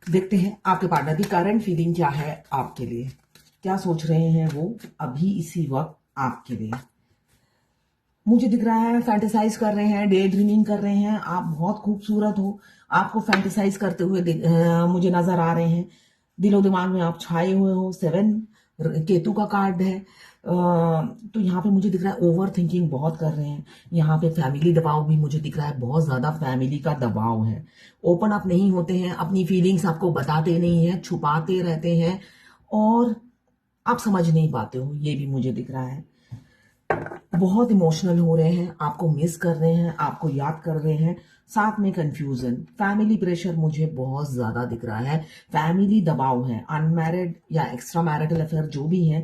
देखते हैं आपके पार्टनर की करंट फीलिंग क्या है आपके लिए, क्या सोच रहे हैं वो अभी इसी वक्त आपके लिए। मुझे दिख रहा है फैंटेसाइज कर रहे हैं, डे ड्रीमिंग कर रहे हैं, आप बहुत खूबसूरत हो, आपको फैंटेसाइज करते हुए मुझे नजर आ रहे हैं। दिलो दिमाग में आप छाए हुए हो। 7 केतु का कार्ड है। तो यहाँ पे मुझे दिख रहा है ओवर थिंकिंग बहुत कर रहे हैं। यहाँ पे फैमिली दबाव भी मुझे दिख रहा है, बहुत ज्यादा फैमिली का दबाव है। ओपन अप नहीं होते हैं, अपनी फीलिंग्स आपको बताते नहीं है, छुपाते रहते हैं और आप समझ नहीं पाते हो, ये भी मुझे दिख रहा है। बहुत इमोशनल हो रहे हैं, आपको मिस कर रहे हैं, आपको याद कर रहे हैं। साथ में कंफ्यूजन, फैमिली प्रेशर मुझे बहुत ज्यादा दिख रहा है। फैमिली दबाव है, अनमैरिड या एक्स्ट्रा मैरिटल अफेयर जो भी है,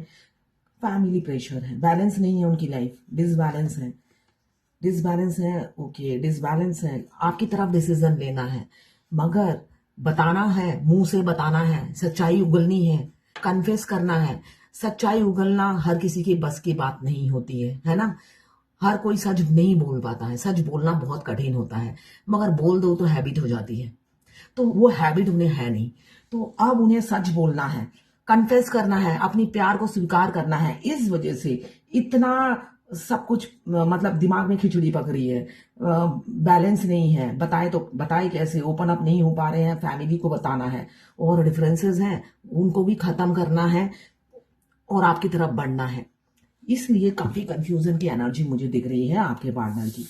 फैमिली प्रेशर है। बैलेंस नहीं है उनकी लाइफ, डिसबैलेंस है। डिसबैलेंस है, ओके, डिसबैलेंस है। आपकी तरफ डिसीजन लेना है, मगर बताना है, मुंह से बताना है, सच्चाई उगलनी है, कन्फेस करना है। सच्चाई उगलना हर किसी की बस की बात नहीं होती है ना। हर कोई सच नहीं बोल पाता है, सच बोलना बहुत कठिन होता है, मगर बोल दो तो हैबिट हो जाती है। तो वो हैबिट उन्हें है नहीं, तो अब उन्हें सच बोलना है, कन्फेस करना है, अपनी प्यार को स्वीकार करना है। इस वजह से इतना सब कुछ मतलब दिमाग में खिचड़ी पक रही है, बैलेंस नहीं है। बताए तो बताए कैसे, ओपन अप नहीं हो पा रहे हैं, फैमिली को बताना है और डिफरेंसेस हैं उनको भी खत्म करना है और आपकी तरफ बढ़ना है। इसलिए काफी कंफ्यूजन की एनर्जी मुझे दिख रही है आपके पार्टनर की।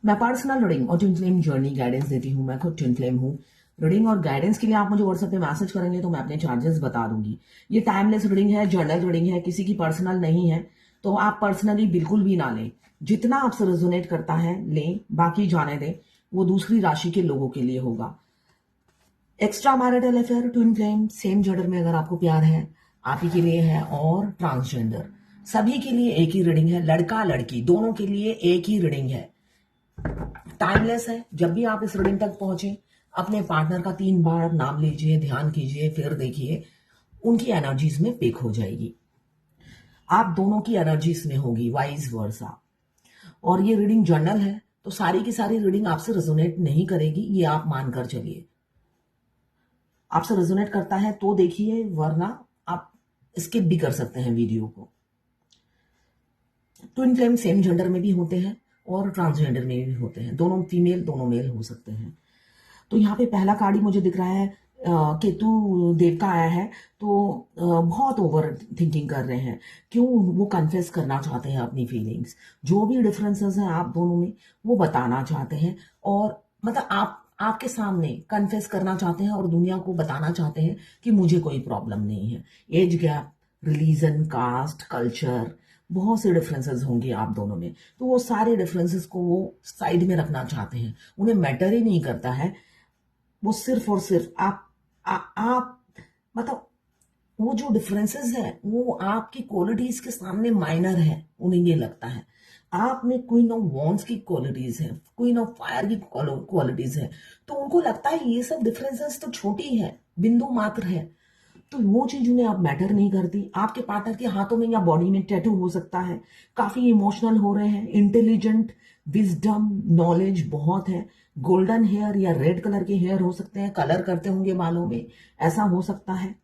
मैं पर्सनल रीडिंग और ट्विन फ्लेम जर्नी गाइडेंस देती हूँ। मैं खुद ट्विन फ्लेम हूँ। रीडिंग और गाइडेंस के लिए आप मुझे व्हाट्सएप पे मैसेज करेंगे तो मैं अपने चार्जेस बता दूंगी। ये टाइमलेस रीडिंग है, जर्नल रीडिंग है, किसी की पर्सनल नहीं है, तो आप पर्सनली बिल्कुल भी ना लें। जितना आपसे रेजोनेट करता है लें, बाकी जाने दें, वो दूसरी राशि के लोगों के लिए होगा। Extra marital affair, twin flame, same gender में अगर आपको प्यार है, आप ही के लिए है। और ट्रांसजेंडर, सभी के लिए एक ही रीडिंग है। लड़का लड़की दोनों के लिए एक ही रीडिंग है, टाइमलेस है। जब भी आप इस रीडिंग तक पहुंचे, अपने पार्टनर का 3 बार नाम लीजिए, ध्यान कीजिए, फिर देखिए उनकी एनर्जीज में पिक हो जाएगी। आप दोनों की एनर्जीज में होगी, वाइज वर्सा। और ये रीडिंग जर्नल है, तो सारी की सारी रीडिंग आपसे रेजोनेट नहीं करेगी, ये आप मानकर चलिए। आपसे रेजोनेट करता है तो देखिए, वरना आप स्किप भी कर सकते हैं वीडियो को। ट्विन फ्लेम सेम जेंडर में भी होते हैं और ट्रांसजेंडर में भी होते हैं, दोनों फीमेल दोनों मेल हो सकते हैं। तो यहाँ पे पहला कार्ड ही मुझे दिख रहा है, केतु देव का आया है। तो बहुत ओवर थिंकिंग कर रहे हैं। क्यों? वो कन्फेस करना चाहते हैं अपनी फीलिंग्स, जो भी डिफरेंसेस हैं आप दोनों में वो बताना चाहते हैं। और मतलब आपके सामने कन्फेस करना चाहते हैं और दुनिया को बताना चाहते हैं कि मुझे कोई प्रॉब्लम नहीं है। Age gap, religion, caste, culture, बहुत से डिफरेंसेस होंगे आप दोनों में, तो वो सारे डिफरेंसेस को वो साइड में रखना चाहते हैं। उन्हें मैटर ही नहीं करता है, वो सिर्फ और सिर्फ आप मतलब वो जो डिफरेंसेस है वो आपकी क्वालिटीज के सामने माइनर है। उन्हें ये लगता है आप में क्वीन ऑफ वॉन्ड्स की क्वालिटीज है, क्वीन ऑफ फायर की क्वालिटीज है, तो उनको लगता है ये सब डिफरेंसेस तो छोटी है, बिंदु मात्र है। तो वो चीज उन्हें आप मैटर नहीं करती। आपके पार्टनर के हाथों में या बॉडी में टैटू हो सकता है, काफी इमोशनल हो रहे हैं, इंटेलिजेंट, विजडम, नॉलेज बहुत है। गोल्डन हेयर या रेड कलर के हेयर हो सकते हैं, कलर करते होंगे बालों में, ऐसा हो सकता है।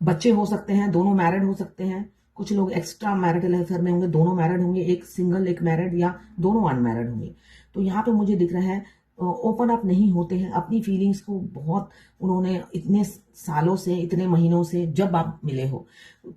बच्चे हो सकते हैं, दोनों मैरिड हो सकते हैं। कुछ लोग एक्स्ट्रा मैरिटल अफेयर में होंगे, दोनों मैरिड होंगे, एक सिंगल एक मैरिड, या दोनों अनमैरिड होंगे। तो यहाँ पे मुझे दिख रहा है ओपन अप नहीं होते हैं अपनी फीलिंग्स को। बहुत उन्होंने इतने सालों से, इतने महीनों से, जब आप मिले हो,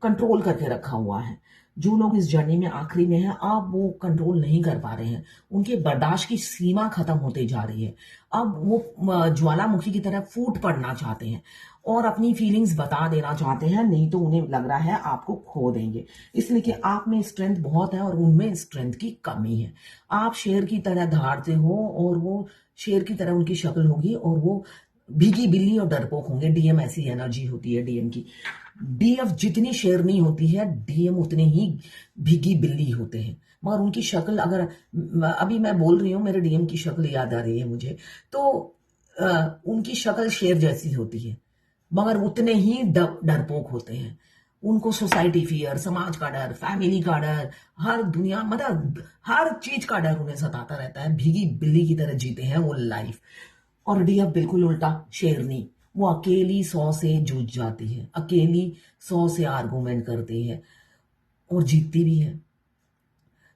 कंट्रोल करके रखा हुआ है। जो लोग इस जर्नी में आखिरी में हैं, अब वो कंट्रोल नहीं कर पा रहे हैं, उनके बर्दाश्त की सीमा खत्म होते जा रही है। अब वो ज्वालामुखी की तरह फूट पड़ना चाहते हैं और अपनी फीलिंग्स बता देना चाहते हैं, नहीं तो उन्हें लग रहा है आपको खो देंगे। इसलिए कि आप में स्ट्रेंथ बहुत है और उनमें स्ट्रेंथ की कमी है। आप शेर की तरह धारते हो और वो शेर की तरह उनकी शक्ल होगी, और वो भीगी बिल्ली और डरपोक होंगे। डीएम ऐसी एनर्जी होती है डीएम की। डीएफ जितनी शेरनी होती है, डीएम उतने ही भीगी बिल्ली होते हैं। मगर उनकी शक्ल, अगर अभी मैं बोल रही हूँ, मेरे डीएम की शक्ल याद आ रही है मुझे, तो उनकी शक्ल शेर जैसी होती है, मगर उतने ही डरपोक होते हैं। उनको सोसाइटी फियर, समाज का डर, फैमिली का डर, हर दुनिया मतलब हर चीज का डर उन्हें सताता रहता है। भीगी बिल्ली की तरह जीते हैं वो लाइफ। और डिया बिल्कुल उल्टा, शेरनी। वो अकेली 100 से जूझ जाती है, अकेली 100 से आर्गूमेंट करती है और जीतती भी है।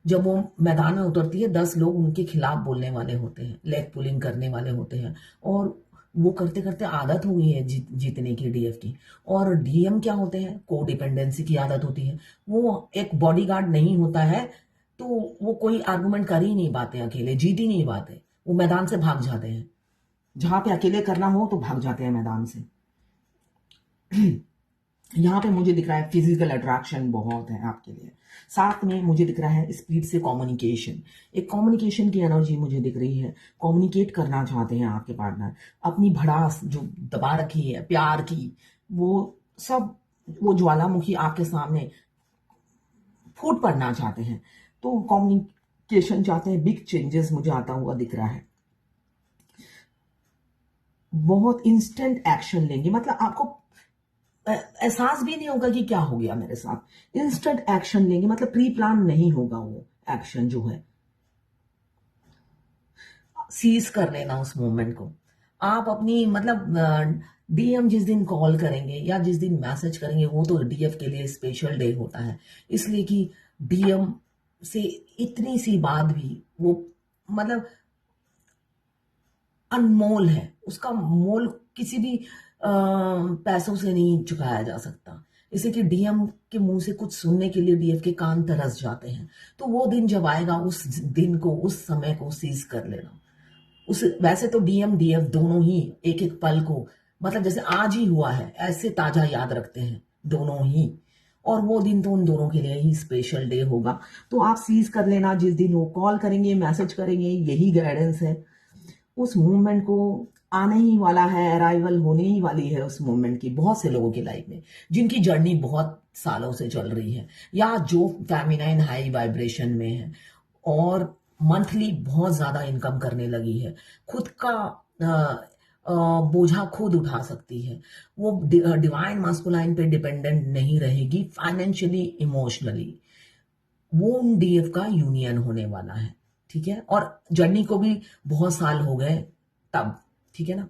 जब वो मैदान में उतरती है 10 लोग उनके खिलाफ बोलने वाले होते हैं, लेग पुलिंग करने वाले होते हैं, और वो करते करते आदत हो गई है जीतने की डीएफ की। और डीएम क्या होते हैं, को डिपेंडेंसी की आदत होती है। वो एक बॉडीगार्ड नहीं होता है तो वो कोई आर्गुमेंट कर ही नहीं पाते, अकेले जीत ही नहीं पाते, वो मैदान से भाग जाते हैं। जहां पे अकेले करना हो तो भाग जाते हैं मैदान से। यहाँ पे मुझे दिख रहा है फिजिकल अट्रैक्शन बहुत है आपके लिए। साथ में मुझे दिख रहा है स्पीड से कम्युनिकेशन, एक कम्युनिकेशन की एनर्जी मुझे दिख रही है। कम्युनिकेट करना चाहते हैं आपके पार्टनर, अपनी भड़ास जो दबा रखी है प्यार की, वो सब, वो ज्वालामुखी आपके सामने फूट पड़ना चाहते हैं। तो कम्युनिकेशन चाहते हैं, बिग चेंजेस मुझे आता हुआ दिख रहा है। बहुत इंस्टेंट एक्शन लेंगे, मतलब आपको एहसास भी नहीं होगा कि क्या हो गया मेरे साथ। इंस्टेंट एक्शन लेंगे, मतलब प्री प्लान नहीं होगा वो एक्शन जो है। सीज कर लेना उस मोमेंट को। आप अपनी मतलब डीएम जिस दिन कॉल करेंगे या जिस दिन मैसेज करेंगे वो तो डीएफ के लिए स्पेशल डे होता है, इसलिए कि डीएम से इतनी सी बात भी वो मतलब अनमोल है, उसका मोल किसी भी पैसों से नहीं चुकाया जा सकता। इसे कि डीएम के मुंह से कुछ सुनने के लिए डीएफ के कान तरस जाते हैं। तो वो दिन जब आएगा उस दिन को, उस समय को सीज कर लेना। उस वैसे तो डीएम डीएफ दोनों ही एक एक पल को, मतलब जैसे आज ही हुआ है ऐसे ताजा याद रखते हैं दोनों ही। और वो दिन तो उन दोनों के लिए ही स्पेशल डे होगा। तो आप सीज कर लेना, जिस दिन वो कॉल करेंगे मैसेज करेंगे, यही गाइडेंस है। उस मूवमेंट को आने ही वाला है, अराइवल होने ही वाली है उस मूवमेंट की बहुत से लोगों की लाइफ में, जिनकी जर्नी बहुत सालों से चल रही है, या जो फेमिनाइन हाई वाइब्रेशन में है और मंथली बहुत ज्यादा इनकम करने लगी है, खुद का बोझा खुद उठा सकती है। वो डिवाइन मास्कुलाइन पे डिपेंडेंट नहीं रहेगी फाइनेंशियली, इमोशनली। वो डीएफ का यूनियन होने वाला है, ठीक है। और जर्नी को भी बहुत साल हो गए तब, ठीक है ना।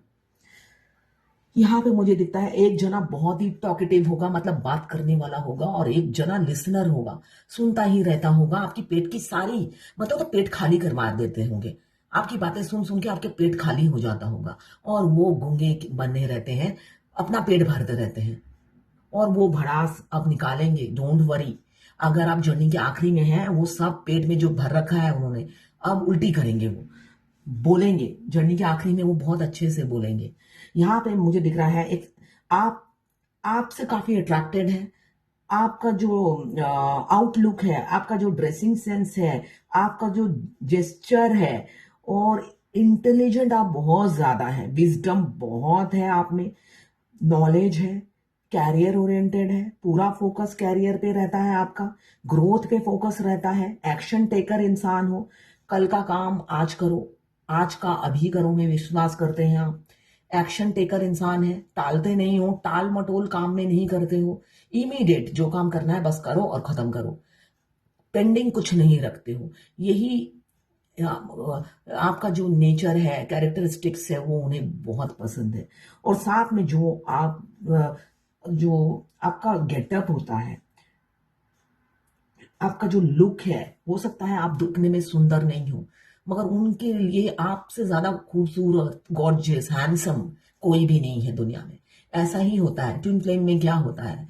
यहाँ पे मुझे दिखता है एक जना बहुत ही टॉकेटिव होगा, मतलब बात करने वाला होगा, और एक जना लिसनर होगा, सुनता ही रहता होगा। आपकी पेट की सारी, मतलब तो पेट खाली करवा देते होंगे, आपकी बातें सुन सुन के आपके पेट खाली हो जाता होगा, और वो गूंगे बने रहते हैं, अपना पेट भरते रहते हैं। और वो भड़ास अब निकालेंगे, डोंट वरी। अगर आप जर्नी के आखिरी में हैं, वो सब पेट में जो भर रखा है उन्होंने, अब उल्टी करेंगे, वो बोलेंगे जर्नी के आखिरी में, वो बहुत अच्छे से बोलेंगे। यहाँ पे मुझे दिख रहा है एक आप आपसे काफी अट्रैक्टेड है। आपका जो आउटलुक है, आपका जो ड्रेसिंग सेंस है, आपका जो जेस्चर है, और इंटेलिजेंट आप बहुत ज्यादा है, विजडम बहुत है आप में, नॉलेज है, कैरियर ओरिएंटेड है, पूरा फोकस कैरियर पे रहता है आपका, ग्रोथ पे फोकस रहता है, एक्शन टेकर इंसान हो। कल का काम आज करो, आज का अभी करो में विश्वास करते हैं आप। एक्शन टेकर इंसान है, टालते नहीं हो, टाल मटोल काम में नहीं करते हो। इमीडिएट जो काम करना है बस करो और खत्म करो, पेंडिंग कुछ नहीं रखते हो। यही आपका जो नेचर है, कैरेक्टरिस्टिक्स है, वो उन्हें बहुत पसंद है। और साथ में जो आपका गेटअप होता है, आपका जो लुक है, हो सकता है आप दिखने में सुंदर नहीं हो, मगर उनके लिए आपसे ज्यादा खूबसूरत, गॉर्जियस, हैंडसम कोई भी नहीं है दुनिया में। ऐसा ही होता है ट्विन फ्लेम में। क्या होता है,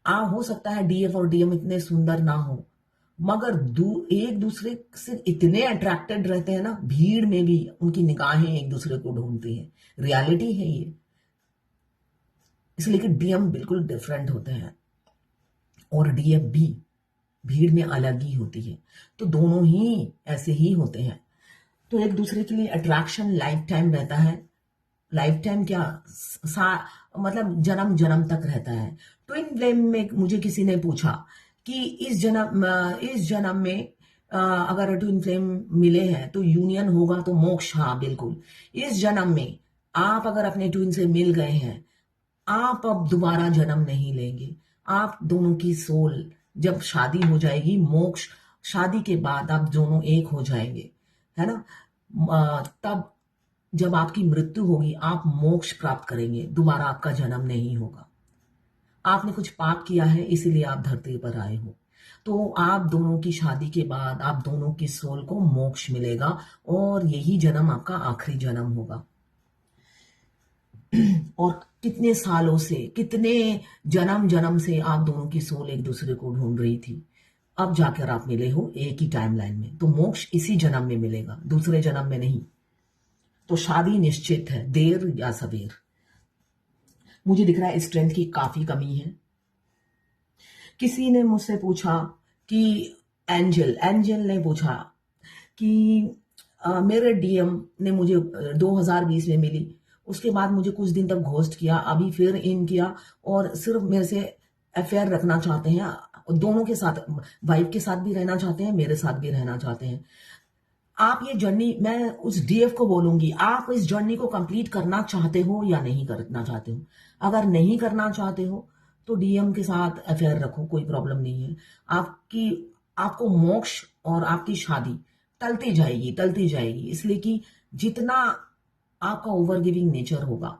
हो सकता है डीएफ और डीएम इतने सुंदर ना हो, मगर एक दूसरे से इतने अट्रैक्टेड रहते हैं ना, भीड़ में भी उनकी निगाहें एक दूसरे को ढूंढती हैं। रियलिटी है ये। इसलिए कि डीएम बिल्कुल डिफरेंट होते हैं और डीएफ भी भीड़ में अलग ही होती है। तो दोनों ही ऐसे ही होते हैं। तो एक दूसरे के लिए अट्रैक्शन लाइफ टाइम रहता है। लाइफ टाइम क्या, मतलब जन्म जन्म तक रहता है। ट्विन फ्लेम में मुझे किसी ने पूछा कि इस जन्म में अगर ट्विन फ्लेम मिले हैं तो यूनियन होगा तो मोक्ष। हाँ बिल्कुल। इस जन्म में आप अगर अपने ट्विन से मिल गए हैं, आप अब दोबारा जन्म नहीं लेंगे। आप दोनों की सोल जब शादी हो जाएगी, मोक्ष, शादी के बाद आप दोनों एक हो जाएंगे, है ना। तब जब आपकी मृत्यु होगी आप मोक्ष प्राप्त करेंगे, दोबारा आपका जन्म नहीं होगा। आपने कुछ पाप किया है इसीलिए आप धरती पर आए हो। तो आप दोनों की शादी के बाद आप दोनों की सोल को मोक्ष मिलेगा और यही जन्म आपका आखिरी जन्म होगा। और कितने सालों से, कितने जन्म जन्म से आप दोनों की सोल एक दूसरे को ढूंढ रही थी, अब जाकर आप मिले हो एक ही टाइमलाइन में। तो मोक्ष इसी जन्म में मिलेगा, दूसरे जन्म में नहीं। तो शादी निश्चित है, देर या सवेर। मुझे दिख रहा है स्ट्रेंथ की काफी कमी है। किसी ने मुझसे पूछा कि एंजल ने पूछा कि मेरे डीएम ने मुझे 2020 में मिली, उसके बाद मुझे कुछ दिन तक घोस्ट किया, अभी फिर इन किया और सिर्फ मेरे से अफेयर रखना चाहते हैं, दोनों के साथ, वाइफ के साथ भी रहना चाहते हैं, मेरे साथ भी रहना चाहते हैं। आप ये जर्नी, मैं उस डीएफ को बोलूंगी, आप इस जर्नी को कंप्लीट करना चाहते हो या नहीं करना चाहते हो। अगर नहीं करना चाहते हो तो डीएम के साथ अफेयर रखो, कोई प्रॉब्लम नहीं है। आपको मोक्ष और आपकी शादी टलती जाएगी, इसलिए कि जितना आपका ओवर गिविंग नेचर होगा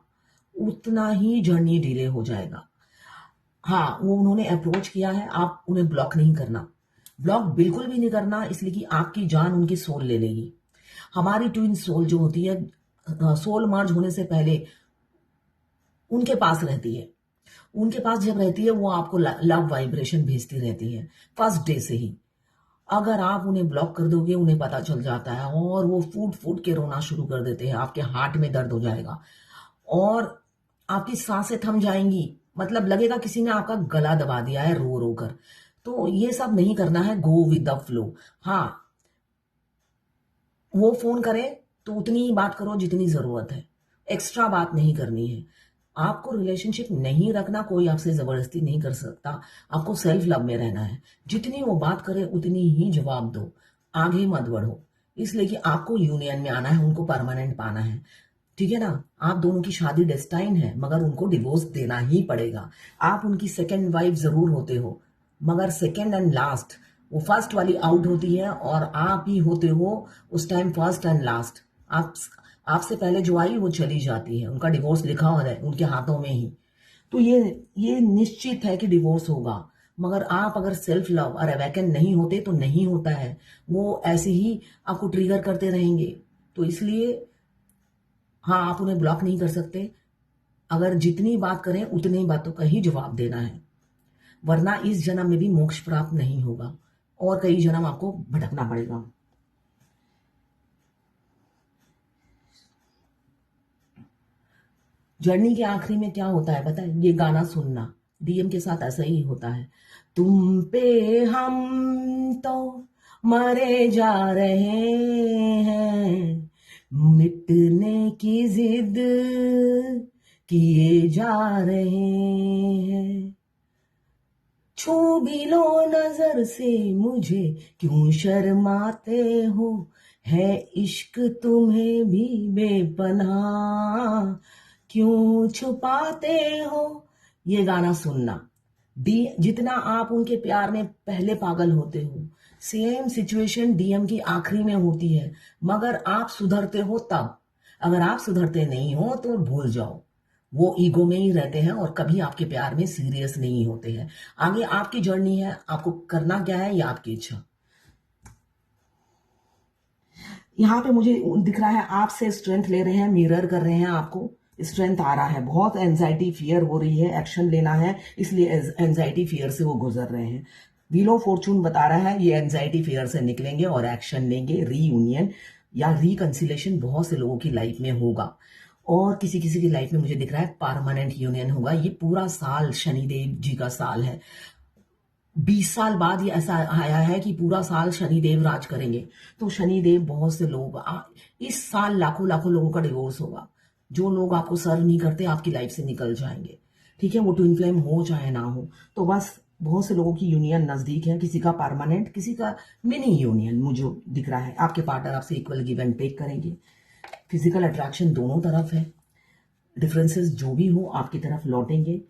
उतना ही जर्नी डिले हो जाएगा। हाँ, वो उन्होंने अप्रोच किया है, आप उन्हें ब्लॉक नहीं करना, ब्लॉक बिल्कुल भी नहीं करना, इसलिए कि आपकी जान उनकी सोल ले लेगी। हमारी ट्विन सोल जो होती है, सोल मर्ज होने से पहले उनके पास रहती है। उनके पास जब रहती है वो आपको लव वाइब्रेशन भेजती रहती है फर्स्ट डे से ही। अगर आप उन्हें ब्लॉक कर दोगे, उन्हें पता चल जाता है और वो फूट फूट के रोना शुरू कर देते हैं, आपके हार्ट में दर्द हो जाएगा और आपकी सांसें थम जाएंगी, मतलब लगेगा किसी ने आपका गला दबा दिया है रो रो कर। तो ये सब नहीं करना है, गो विद द फ्लो। हाँ, वो फोन करे तो उतनी ही बात करो जितनी जरूरत है, एक्स्ट्रा बात नहीं करनी है। आपको रिलेशनशिप नहीं रखना, कोई आपसे जबरदस्ती नहीं कर सकता, आपको सेल्फ लव में रहना है। जितनी वो बात करे उतनी ही जवाब दो, आगे मत बढ़ो, इसलिए कि आपको यूनियन में आना है, उनको परमानेंट पाना है, ठीक है ना। आप दोनों की शादी डेस्टाइन है, मगर उनको डिवोर्स देना ही पड़ेगा। आप उनकी सेकेंड वाइफ जरूर होते हो, मगर सेकेंड एंड लास्ट, वो फर्स्ट वाली आउट होती है और आप ही होते हो उस टाइम फर्स्ट एंड लास्ट। आपसे पहले जो आई वो चली जाती है, उनका डिवोर्स लिखा हुआ है उनके हाथों में ही। तो ये निश्चित है कि डिवोर्स होगा, मगर आप अगर सेल्फ लव और अवेकन नहीं होते तो नहीं होता है, वो ऐसे ही आपको ट्रिगर करते रहेंगे। तो इसलिए हाँ, आप उन्हें ब्लॉक नहीं कर सकते, अगर जितनी बात करें उतनी बातों का ही जवाब देना है, वरना इस जन्म में भी मोक्ष प्राप्त नहीं होगा और कई जन्म आपको भटकना पड़ेगा। जर्नी के आखिरी में क्या होता है पता है, ये गाना सुनना, डीएम के साथ ऐसा ही होता है। तुम पे हम तो मरे जा रहे हैं, मिटने की जिद किए जा रहे हैं, छू भी लो नजर से मुझे क्यों शर्माते हो, है इश्क तुम्हें भी बेपनाह क्यों छुपाते हो। ये गाना सुनना, जितना आप उनके प्यार में पहले पागल होते हो, सेम सिचुएशन डीएम की आखिरी में होती है, मगर आप सुधरते हो तब। अगर आप सुधरते नहीं हो तो भूल जाओ, वो ईगो में ही रहते हैं और कभी आपके प्यार में सीरियस नहीं होते हैं। आगे आपकी जर्नी है, आपको करना क्या है ये आपकी इच्छा। यहाँ पे मुझे दिख रहा है आपसे स्ट्रेंथ ले रहे हैं, मिरर कर रहे हैं, आपको स्ट्रेंथ आ रहा है, बहुत एंजाइटी फियर हो रही है, एक्शन लेना है, इसलिए एंजाइटी फियर से वो गुजर रहे हैं। व्हील ऑफ फॉर्चून बता रहा है ये एंजाइटी फियर से निकलेंगे और एक्शन लेंगे, रीयूनियन या रिकंसिलेशन बहुत से लोगों की लाइफ में होगा और किसी किसी की लाइफ में मुझे दिख रहा है परमानेंट यूनियन होगा। ये पूरा साल शनिदेव जी का साल है, 20 साल बाद ये ऐसा आया है कि पूरा साल शनिदेव राज करेंगे। तो शनिदेव, बहुत से लोग इस साल लाखों लाखों लोगों का डिवोर्स होगा। जो लोग आपको सर्व नहीं करते आपकी लाइफ से निकल जाएंगे, ठीक है, वो ट्विन फ्लेम हो चाहे ना हो। तो बस बहुत से लोगों की यूनियन नजदीक है, किसी का परमानेंट, किसी का मिनी यूनियन मुझे दिख रहा है। आपके पार्टनर आपसे इक्वल गिव एंड टेक करेंगे, फिजिकल अट्रैक्शन दोनों तरफ है, डिफरेंसेस जो भी हो आपकी तरफ लौटेंगे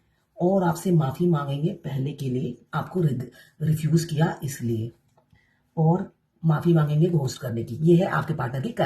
और आपसे माफी मांगेंगे पहले के लिए, आपको रिफ्यूज किया इसलिए, और माफी मांगेंगे घोस्ट करने की। ये है आपके पार्टनर की